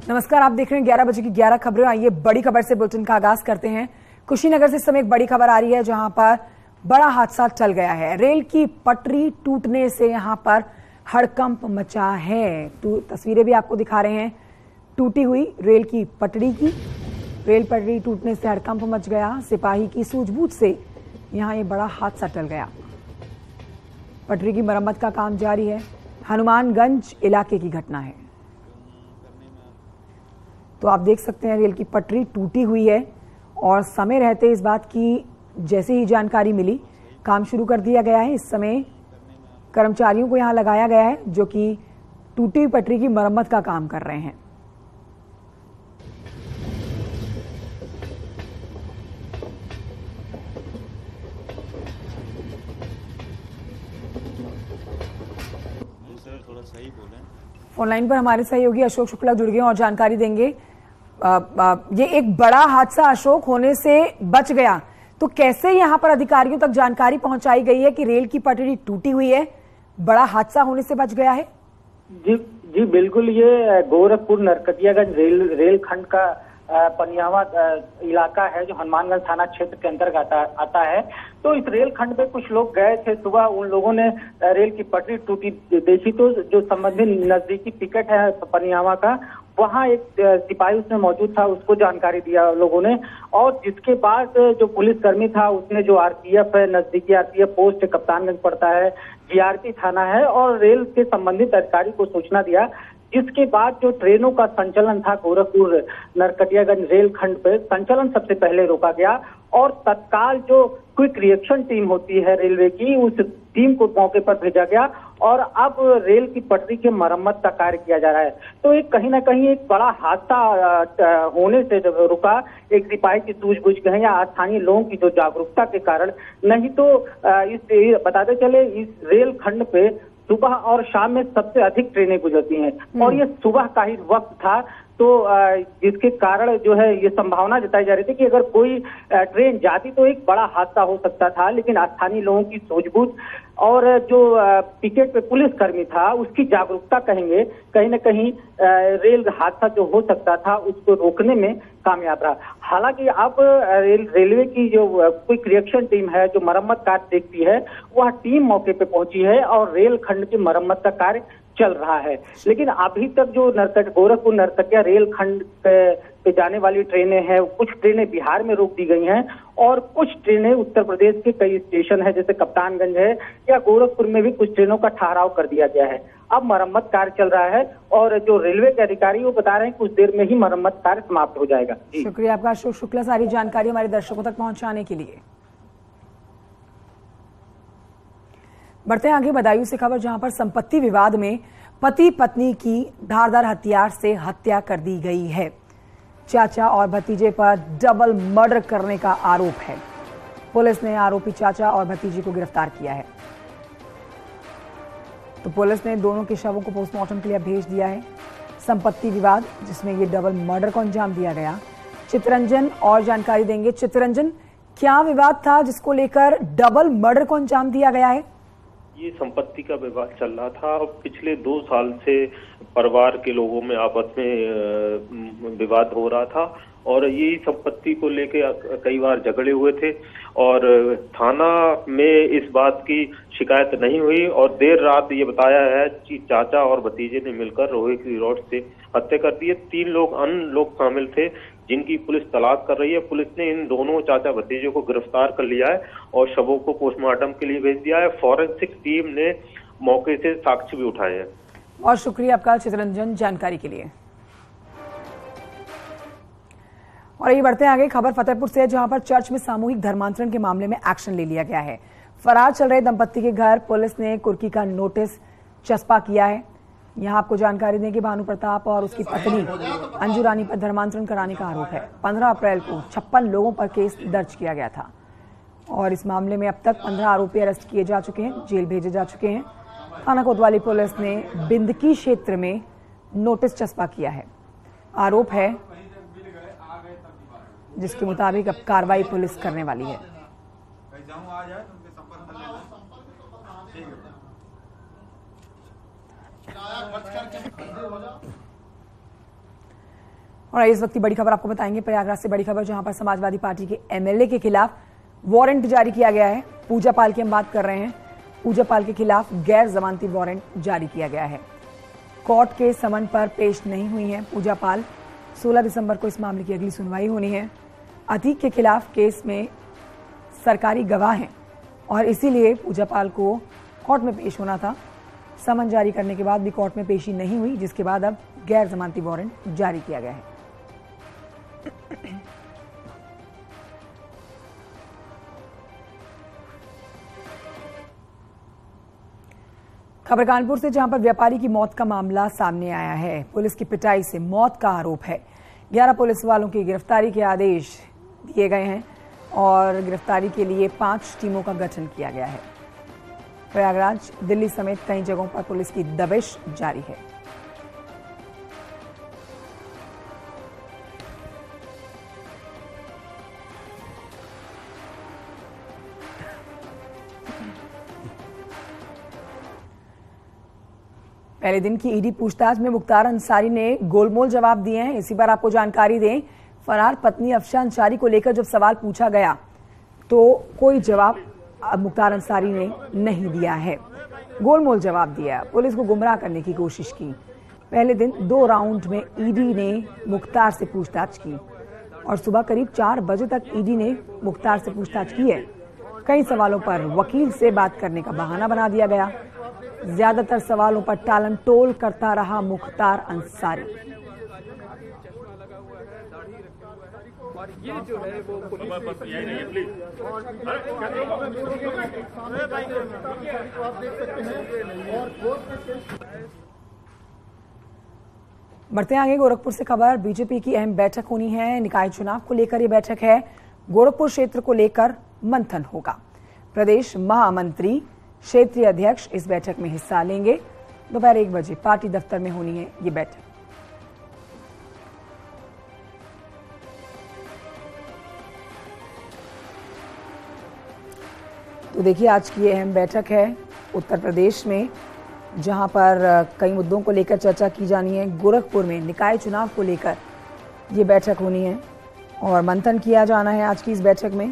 नमस्कार, आप देख रहे हैं 11 बजे की 11 खबरें। आइए बड़ी खबर से बुलेटिन का आगाज करते हैं। कुशीनगर से इस समय एक बड़ी खबर आ रही है जहां पर बड़ा हादसा टल गया है। रेल की पटरी टूटने से यहां पर हड़कंप मचा है। तस्वीरें भी आपको दिखा रहे हैं टूटी हुई रेल की पटरी की। रेल पटरी टूटने से हड़कंप मच गया। सिपाही की सूझबूझ से यहां ये बड़ा हादसा टल गया। पटरी की मरम्मत का काम जारी है। हनुमानगंज इलाके की घटना है। तो आप देख सकते हैं रेल की पटरी टूटी हुई है और समय रहते इस बात की जैसे ही जानकारी मिली काम शुरू कर दिया गया है। इस समय कर्मचारियों को यहां लगाया गया है जो कि टूटी हुई पटरी की मरम्मत का काम कर रहे हैं। ऑनलाइन पर हमारे सहयोगी अशोक शुक्ला जुड़ गए और जानकारी देंगे। ये एक बड़ा हादसा अशोक होने से बच गया, तो कैसे यहां पर अधिकारियों तक जानकारी पहुंचाई गई है कि रेल की पटरी टूटी हुई है, बड़ा हादसा होने से बच गया है? जी बिल्कुल, ये गोरखपुर नरकटियागंज रेल खंड का पनियावा इलाका है जो हनुमानगंज थाना क्षेत्र के अंतर्गत आता है। तो इस रेल खंड पे कुछ लोग गए थे सुबह, उन लोगों ने रेल की पटरी टूटी देखी। तो जो संबंधित नजदीकी पिकेट है पनियावा का, वहां एक सिपाही उसमें मौजूद था, उसको जानकारी दिया लोगों ने। और जिसके बाद जो पुलिसकर्मी था उसने जो आरपीएफ है, नजदीकी आरपीएफ पोस्ट कप्तानगंज पड़ता है, जीआरपी थाना है, और रेल के संबंधित अधिकारी को सूचना दिया। जिसके बाद जो ट्रेनों का संचालन था गोरखपुर नरकटियागंज रेल खंड पे, संचालन सबसे पहले रोका गया और तत्काल जो क्विक रिएक्शन टीम होती है रेलवे की, उस टीम को मौके पर भेजा गया और अब रेल की पटरी के मरम्मत का कार्य किया जा रहा है। तो एक कहीं ना कहीं एक बड़ा हादसा होने से जब रुका, एक सिपाही की सूझबूझ कहें या स्थानीय लोगों की जो जागरूकता के कारण, नहीं तो इस बताते चले इस रेल खंड पे सुबह और शाम में सबसे अधिक ट्रेनें गुजरती हैं और ये सुबह का ही वक्त था। तो जिसके कारण जो है ये संभावना जताई जा रही थी कि अगर कोई ट्रेन जाती तो एक बड़ा हादसा हो सकता था, लेकिन स्थानीय लोगों की सूझबूझ और जो पिकेट पे पुलिसकर्मी था उसकी जागरूकता कहेंगे, कहीं ना कहीं रेल हादसा जो हो सकता था उसको रोकने में कामयाब रहा। हालांकि अब रेलवे की जो क्विक रिएक्शन टीम है जो मरम्मत कार्य देखती है, वह टीम मौके पे पहुंची है और रेल खंड की मरम्मत का कार्य चल रहा है। लेकिन अभी तक जो गोरखपुर नरकटिया रेल खंड पे जाने वाली ट्रेनें हैं, कुछ ट्रेनें बिहार में रोक दी गई हैं और कुछ ट्रेनें उत्तर प्रदेश के कई स्टेशन है जैसे कप्तानगंज है या गोरखपुर में भी कुछ ट्रेनों का ठहराव कर दिया गया है। अब मरम्मत कार्य चल रहा है और जो रेलवे के अधिकारी वो बता रहे हैं कुछ देर में ही मरम्मत कार्य समाप्त हो जाएगा। शुक्रिया आपका अशोक शुक्ला, सारी जानकारी हमारे दर्शकों तक पहुंचाने के लिए। बढ़ते हैं आगे बदायूं से खबर, जहां पर संपत्ति विवाद में पति पत्नी की धारदार हथियार से हत्या कर दी गई है। चाचा और भतीजे पर डबल मर्डर करने का आरोप है। पुलिस ने आरोपी चाचा और भतीजे को गिरफ्तार किया है। तो पुलिस ने दोनों के शवों को पोस्टमार्टम के लिए भेज दिया है। संपत्ति विवाद जिसमें ये डबल मर्डर को अंजाम दिया गया। चित्ररंजन और जानकारी देंगे। चित्ररंजन, क्या विवाद था जिसको लेकर डबल मर्डर को अंजाम दिया गया है? ये संपत्ति का विवाद चल रहा था और पिछले 2 साल से परिवार के लोगों में आपस में विवाद हो रहा था और यही संपत्ति को लेके कई बार झगड़े हुए थे और थाना में इस बात की शिकायत नहीं हुई और देर रात ये बताया है कि चाचा और भतीजे ने मिलकर लोहे की रॉड से हत्या कर दी है। 3 लोग अन्य लोग शामिल थे जिनकी पुलिस तलाश कर रही है। पुलिस ने इन दोनों चाचा भतीजों को गिरफ्तार कर लिया है और शवों को पोस्टमार्टम के लिए भेज दिया है। फॉरेंसिक टीम ने मौके से साक्ष्य भी उठाए हैं। बहुत शुक्रिया आपका चित्ररंजन जानकारी के लिए। और ये बढ़ते हैं आगे, खबर फतेहपुर से, जहां पर चर्च में सामूहिक धर्मांतरण के मामले में एक्शन ले लिया गया है। फरार चल रहे दंपत्ति के घर पुलिस ने कुर्की का नोटिस चस्पा किया है। यहां आपको जानकारी दें कि भानु प्रताप और उसकी पत्नी अंजू रानी पर धर्मांतरण कराने का आरोप है। 15 अप्रैल को 56 लोगों पर केस दर्ज किया गया था और इस मामले में अब तक 15 आरोपी अरेस्ट किए जा चुके हैं, जेल भेजे जा चुके हैं। थाना कोतवाली पुलिस ने बिंदकी क्षेत्र में नोटिस चस्पा किया है। आरोप है जिसके मुताबिक अब कार्रवाई पुलिस करने वाली है। और इस वक्त की बड़ी खबर आपको बताएंगे प्रयागराज से बड़ी खबर, जहां पर समाजवादी पार्टी के एमएलए के खिलाफ वारंट जारी किया गया है। पूजा पाल की हम बात कर रहे हैं। पूजा पाल के खिलाफ गैर जमानती वारंट जारी किया गया है। कोर्ट के समन पर पेश नहीं हुई है पूजा पाल। 16 दिसंबर को इस मामले की अगली सुनवाई होनी है। अतीक के खिलाफ केस में सरकारी गवाह हैं और इसीलिए पूजा पाल को कोर्ट में पेश होना था। समन जारी करने के बाद भी कोर्ट में पेशी नहीं हुई, जिसके बाद अब गैर जमानती वारंट जारी किया गया है। खबर कानपुर से, जहां पर व्यापारी की मौत का मामला सामने आया है। पुलिस की पिटाई से मौत का आरोप है। 11 पुलिस वालों की गिरफ्तारी के आदेश दिए गए हैं और गिरफ्तारी के लिए 5 टीमों का गठन किया गया है। प्रयागराज, दिल्ली समेत कई जगहों पर पुलिस की दबिश जारी है। पहले दिन की ईडी पूछताछ में मुख्तार अंसारी ने गोलमोल जवाब दिए हैं। इसी पर आपको जानकारी दें, फरार पत्नी अफशा अंसारी को लेकर जब सवाल पूछा गया तो कोई जवाब मुख्तार अंसारी ने नहीं दिया है। गोलमोल जवाब दिया, पुलिस को गुमराह करने की कोशिश की। पहले दिन 2 राउंड में ईडी ने मुख्तार से पूछताछ की और सुबह करीब 4 बजे तक ईडी ने मुख्तार से पूछताछ की है। कई सवालों पर वकील से बात करने का बहाना बना दिया गया। ज्यादातर सवालों पर टालम टोल करता रहा मुख्तार अंसारी। बढ़ते हैं आगे, गोरखपुर से खबर। बीजेपी की अहम बैठक होनी है। निकाय चुनाव को लेकर यह बैठक है। गोरखपुर क्षेत्र को लेकर मंथन होगा। प्रदेश महामंत्री, क्षेत्रीय अध्यक्ष इस बैठक में हिस्सा लेंगे। दोपहर 1 बजे पार्टी दफ्तर में होनी है ये बैठक। तो देखिए, आज की ये अहम बैठक है उत्तर प्रदेश में, जहां पर कई मुद्दों को लेकर चर्चा की जानी है। गोरखपुर में निकाय चुनाव को लेकर ये बैठक होनी है और मंथन किया जाना है आज की इस बैठक में।